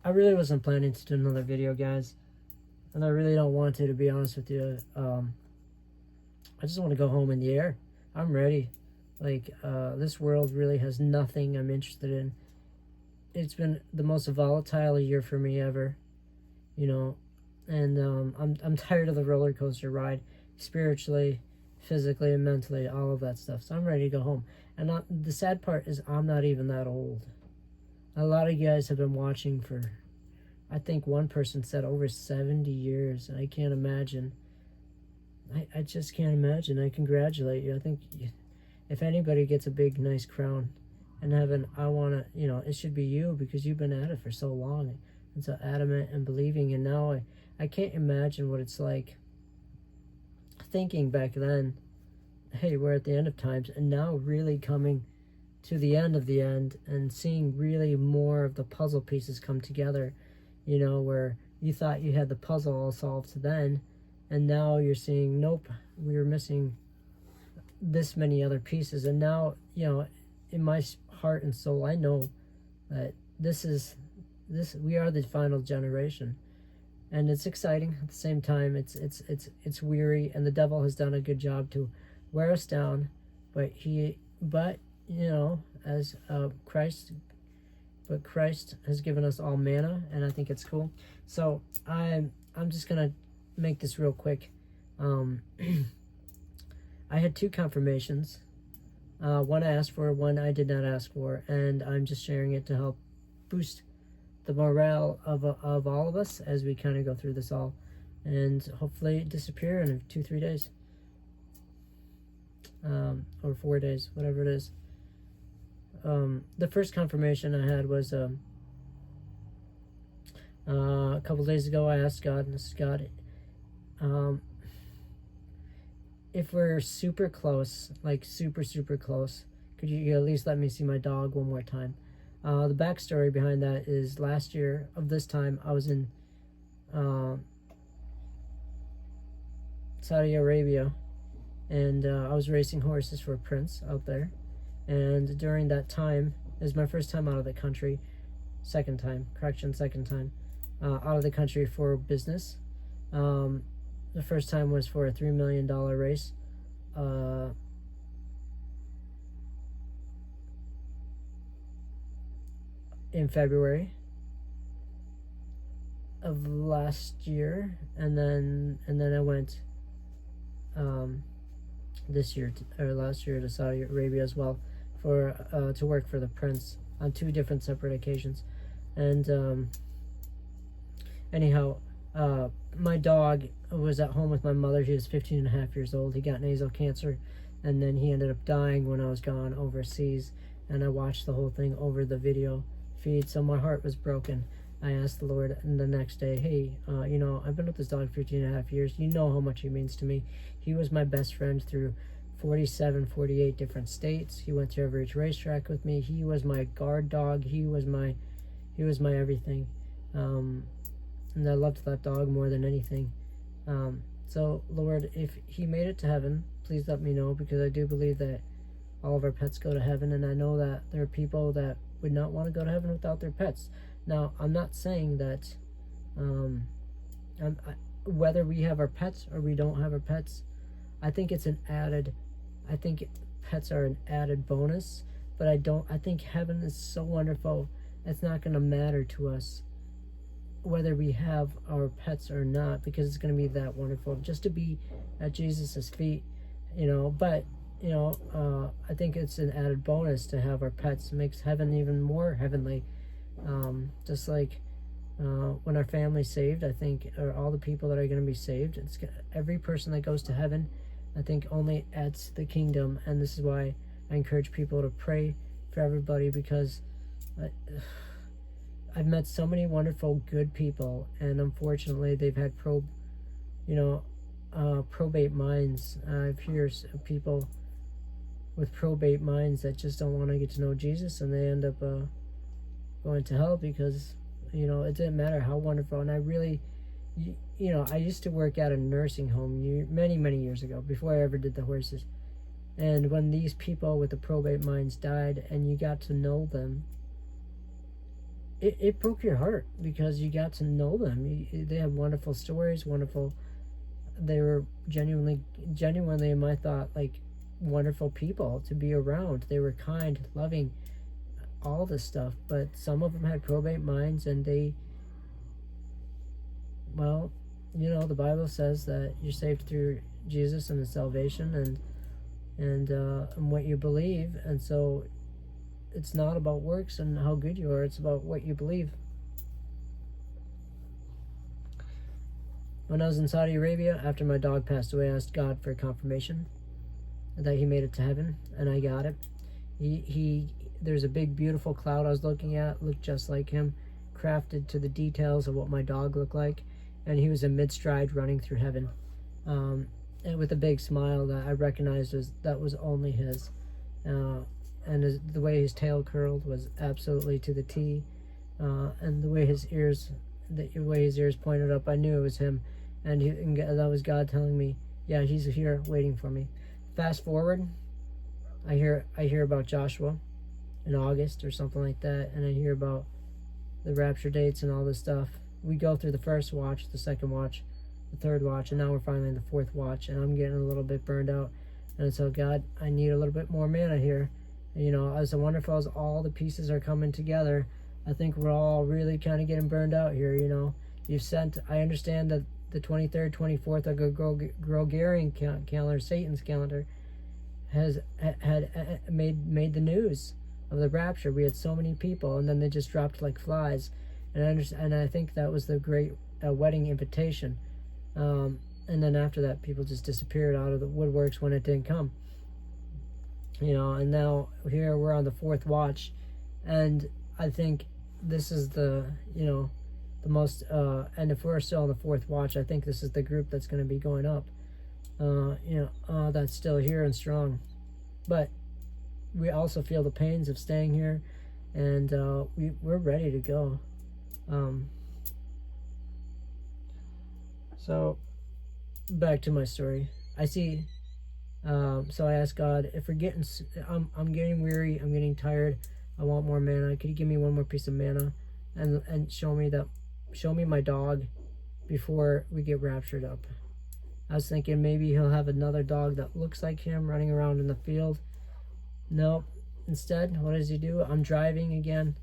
I really wasn't planning to do another video, guys, and I really don't want to be honest with you. I just want to go home in the air. I'm ready. Like, this world really has nothing I'm interested in. It's been the most volatile year for me ever, you know, and I'm tired of the roller coaster ride, spiritually, physically, and mentally, all of that stuff. So I'm ready to go home. And the sad part is I'm not even that old. A lot of you guys have been watching for, I think one person said over 70 years. I can't imagine. I just can't imagine. I congratulate you. I think if anybody gets a big, nice crown in heaven, I want to, you know, it should be you, because you've been at it for so long and so adamant and believing. And now I can't imagine what it's like thinking back then, hey, we're at the end of times, and now really coming to the end of the end and seeing really more of the puzzle pieces come together, you know, where you thought you had the puzzle all solved then, and now you're seeing, nope, we were missing this many other pieces. And now, you know, in my heart and soul, I know that we are the final generation, and it's exciting at the same time. It's weary, and the devil has done a good job to wear us down, but you know, as Christ has given us all manna, and I think it's cool. So I'm just gonna make this real quick. I had 2 confirmations. One I asked for, one I did not ask for, and I'm just sharing it to help boost the morale of all of us as we kind of go through this all, and hopefully disappear in 2-3 days, or 4 days, whatever it is. The first confirmation I had was a couple days ago. I asked God, and this is God, if we're super close, like super close, could you at least let me see my dog one more time? The backstory behind that is last year of this time I was in Saudi Arabia, and I was racing horses for a prince out there. And during that time, it was my first time out of the country, second time out of the country for business. The first time was for a $3 million race. In February of last year, and then I went this year last year to Saudi Arabia as well for to work for the prince on 2 different separate occasions. And anyhow, my dog was at home with my mother. He was 15 and a half years old. He got nasal cancer, and then he ended up dying when I was gone overseas, and I watched the whole thing over the video feed, so my heart was broken. I asked the Lord the next day, hey, you know, I've been with this dog 15 and a half years. You know how much he means to me. He was my best friend through 48 different states. He went to every racetrack with me. He was my guard dog. He was my everything. And I loved that dog more than anything. So Lord, if he made it to heaven, please let me know, because I do believe that all of our pets go to heaven, and I know that there are people that would not want to go to heaven without their pets. Now, I'm not saying that whether we have our pets or we don't have our pets, I think pets are an added bonus, but I think heaven is so wonderful, it's not going to matter to us whether we have our pets or not, because it's going to be that wonderful just to be at Jesus's feet, you know. But you know, I think it's an added bonus to have our pets. It makes heaven even more heavenly. Just like when our family's saved, I think, or all the people that are going to be saved, every person that goes to heaven, I think, only adds to the kingdom. And this is why I encourage people to pray for everybody, because I've met so many wonderful, good people, and unfortunately they've had probate minds. I've heard people with probate minds that just don't want to get to know Jesus, and they end up going to hell because, you know, it didn't matter how wonderful. And I really, you know, I used to work at a nursing home many years ago, before I ever did the horses. And when these people with the probate minds died and you got to know them, it broke your heart because you got to know them. They had wonderful stories, wonderful. They were genuinely in my thought, like wonderful people to be around. They were kind, loving, all this stuff. But some of them had probate minds, and they, well, you know, the Bible says that you're saved through Jesus and His salvation, and what you believe, and so it's not about works and how good you are. It's about what you believe. When I was in Saudi Arabia, after my dog passed away, I asked God for confirmation that He made it to heaven, and I got it. There's a big, beautiful cloud I was looking at, looked just like him, crafted to the details of what my dog looked like, and he was in mid-stride running through heaven, and with a big smile that I recognized that was only his. And the way his tail curled was absolutely to the T, and the way his ears pointed up, I knew it was him, and that was God telling me, yeah, he's here waiting for me. Fast forward, I hear about Joshua in August or something like that, and I hear about the rapture dates and all this stuff. We go through the first watch, the second watch, the third watch, and now we're finally in the fourth watch, and I'm getting a little bit burned out. And so, God, I need a little bit more mana here. And, you know, as wonderful as all the pieces are coming together, I think we're all really kind of getting burned out here. You know, I understand that the 23rd, 24th of Gregorian calendar, Satan's calendar, had made the news of the rapture. We had so many people, and then they just dropped like flies. And I think that was the great wedding invitation. And then after that, people just disappeared out of the woodworks when it didn't come. You know, and now here we're on the fourth watch, and I think this is the most, and if we're still on the fourth watch, I think this is the group that's going to be going up, that's still here and strong. But we also feel the pains of staying here, and we're ready to go. So back to my story. I see. So I asked God, if we're I'm getting weary, I'm getting tired, I want more mana. Could you give me one more piece of mana, and show me my dog before we get raptured up? I was thinking maybe he'll have another dog that looks like him running around in the field. Nope. Instead, what does he do? I'm driving again,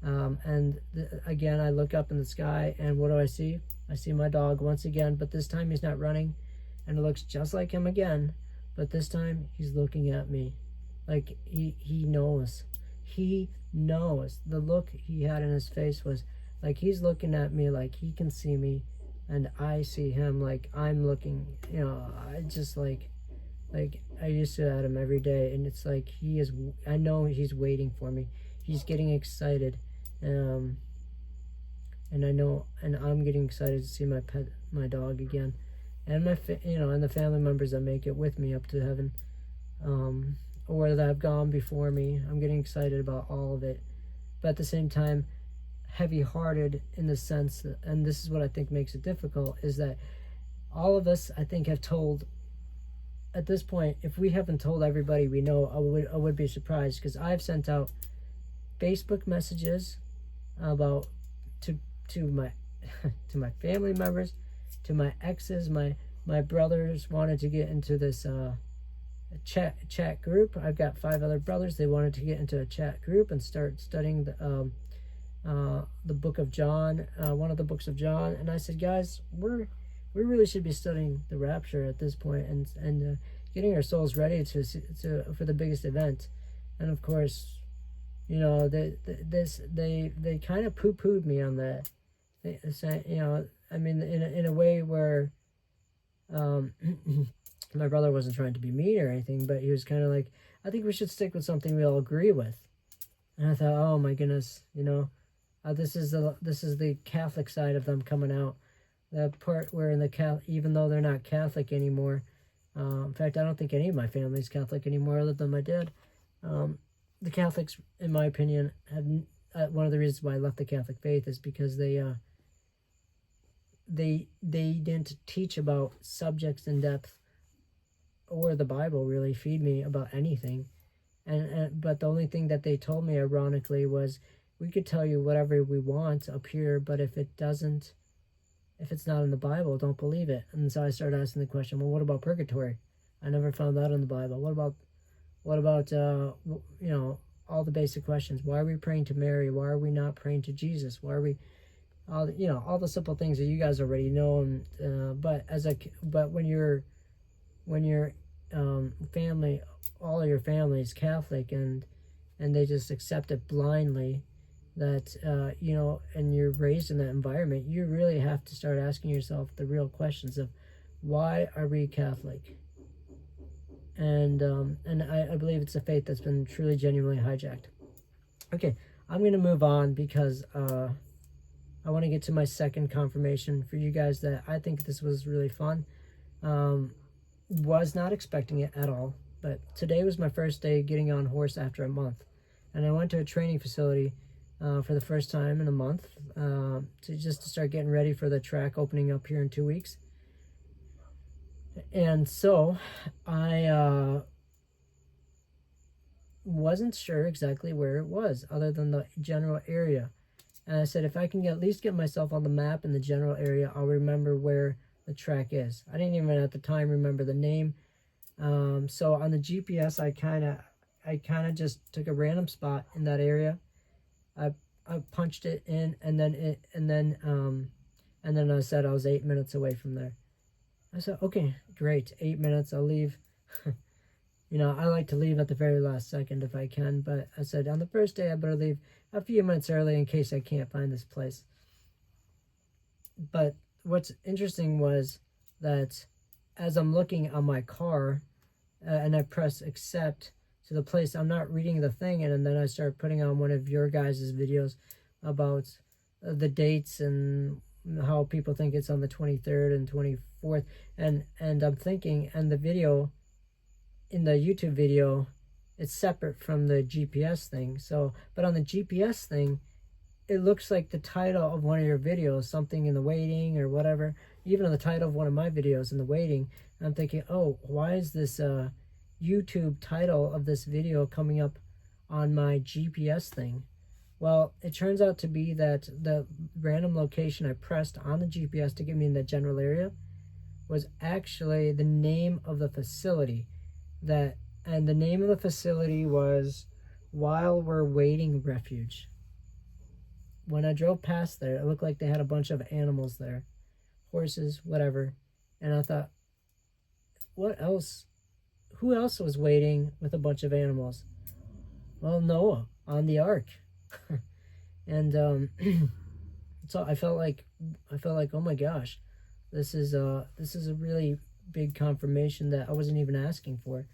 again I look up in the sky, and what do I see? I see my dog once again, but this time he's not running, and it looks just like him again. But this time, he's looking at me like he knows. He knows. The look he had in his face was like he's looking at me like he can see me, and I see him like I'm looking. You know, I just like I used to at him every day, and it's like I know he's waiting for me. He's getting excited, and I know, and I'm getting excited to see my dog again. And and the family members that make it with me up to heaven, or that have gone before me. I'm getting excited about all of it, but at the same time, heavy-hearted in the sense that, and this is what I think makes it difficult, is that all of us, I think, have told. At this point, if we haven't told everybody we know, I would be surprised, because I've sent out Facebook messages about to my to my family members, to my exes. My brothers wanted to get into this chat group. I've got 5 other brothers. They wanted to get into a chat group and start studying the book of John, one of the books of John. And I said, guys, we really should be studying the rapture at this point, and getting our souls ready for the biggest event. And of course, you know, they kind of poo-pooed me on that. They say, you know, I mean, in a way where my brother wasn't trying to be mean or anything, but he was kind of like, I think we should stick with something we all agree with. And I thought, oh my goodness, you know, this is the Catholic side of them coming out. The part where even though they're not Catholic anymore, in fact, I don't think any of my family's Catholic anymore, other than my dad. The Catholics, in my opinion, have one of the reasons why I left the Catholic faith is because they didn't teach about subjects in depth, or the Bible really feed me about anything. But the only thing that they told me, ironically, was we could tell you whatever we want up here, but if it's not in the Bible, don't believe it. And so I started asking the question, well, what about purgatory? I never found that in the Bible. What about all the basic questions? Why are we praying to Mary? Why are we not praying to Jesus? Why are we all the simple things that you guys already know? And but when your family, all of your family is Catholic, and they just accept it blindly, that and you're raised in that environment, you really have to start asking yourself the real questions of, why are we Catholic? And I believe it's a faith that's been truly, genuinely hijacked. Okay, I'm going to move on because I want to get to my second confirmation for you guys that I think this was really fun. Was not expecting it at all, but today was my first day getting on horse after a month. And I went to a training facility for the first time in a month to start getting ready for the track opening up here in 2 weeks. And so I wasn't sure exactly where it was, other than the general area. And I said, if I can at least get myself on the map in the general area, I'll remember where the track is. I didn't even at the time remember the name. So on the GPS, I kind of just took a random spot in that area. I punched it in, and then I said I was 8 minutes away from there. I said, okay, great, 8 minutes, I'll leave. I like to leave at the very last second if I can, but I said on the first day I better leave a few minutes early in case I can't find this place. But what's interesting was that as I'm looking on my car and I press accept to the place, I'm not reading the thing, and then I start putting on one of your guys' videos about the dates and how people think it's on the 23rd and 24th, and I'm thinking, and the video in the YouTube video, it's separate from the GPS thing. So, but on the GPS thing, it looks like the title of one of your videos, something in the waiting or whatever, even on the title of one of my videos in the waiting. I'm thinking, oh, why is this YouTube title of this video coming up on my GPS thing? Well, it turns out to be that the random location I pressed on the GPS to get me in the general area was actually the name of the facility. And the name of the facility was While We're Waiting Refuge. When I drove past there, it looked like they had a bunch of animals there. Horses, whatever. And I thought, what else? Who else was waiting with a bunch of animals? Well, Noah on the ark. And so I felt like, oh my gosh, this is a really big confirmation that I wasn't even asking for.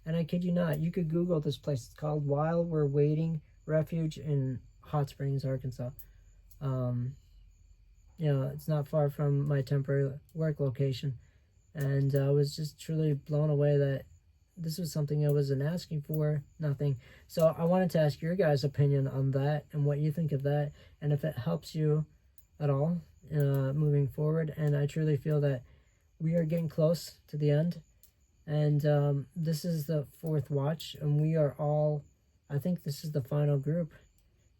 And I kid you not, you could Google this place. It's called While We're Waiting Refuge in Hot Springs, Arkansas. It's not far from my temporary work location. And I was just truly blown away that this was something I wasn't asking for, nothing. So I wanted to ask your guys' opinion on that and what you think of that, and if it helps you at all moving forward. And I truly feel that we are getting close to the end, and this is the fourth watch, and we are all, I think this is the final group.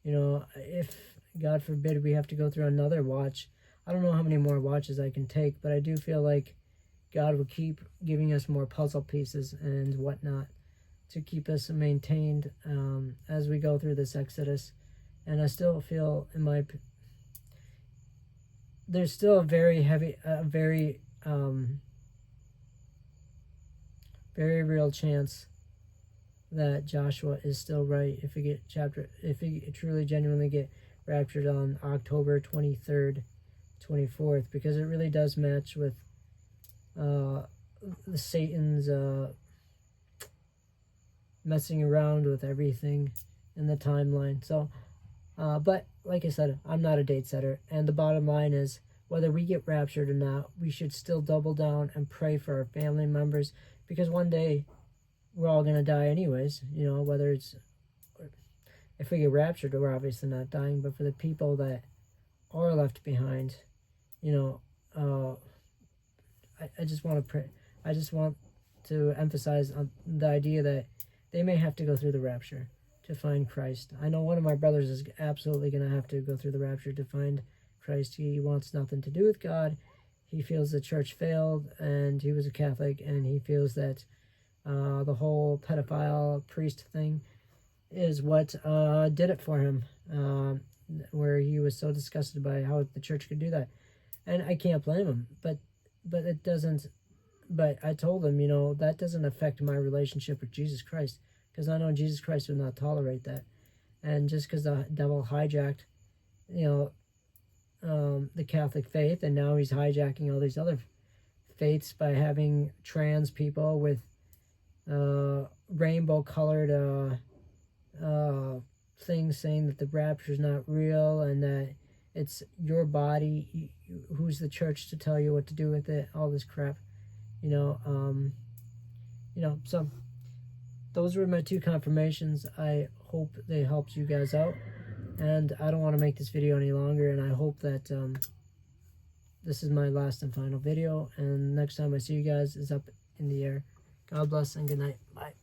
If God forbid we have to go through another watch, I don't know how many more watches I can take, but I do feel like God will keep giving us more puzzle pieces and whatnot to keep us maintained as we go through this Exodus. And I still feel there's still a very heavy, very real chance that Joshua is still right if we truly genuinely get raptured on October 23rd, 24th, because it really does match with Satan's messing around with everything in the timeline. So but like I said, I'm not a date setter, and the bottom line is, whether we get raptured or not, we should still double down and pray for our family members, because one day we're all going to die anyways. Whether if we get raptured, we're obviously not dying, but for the people that are left behind, I just want to pray. I just want to emphasize on the idea that they may have to go through the rapture to find Christ. I know one of my brothers is absolutely going to have to go through the rapture to find Christ. He wants nothing to do with God. He feels the church failed, and he was a Catholic, and he feels that the whole pedophile priest thing is what did it for him, where he was so disgusted by how the church could do that. And I can't blame him, but it doesn't. But I told him, you know, that doesn't affect my relationship with Jesus Christ, because I know Jesus Christ would not tolerate that. And just because the devil hijacked, you know, the Catholic faith, and now he's hijacking all these other faiths by having trans people with rainbow-colored things saying that the rapture is not real and that it's your body. Who's the church to tell you what to do with it? All this crap. You know, so those were my 2 confirmations. I hope they helped you guys out, and I don't want to make this video any longer, and I hope that this is my last and final video, and next time I see you guys is up in the air. God bless and good night. Bye.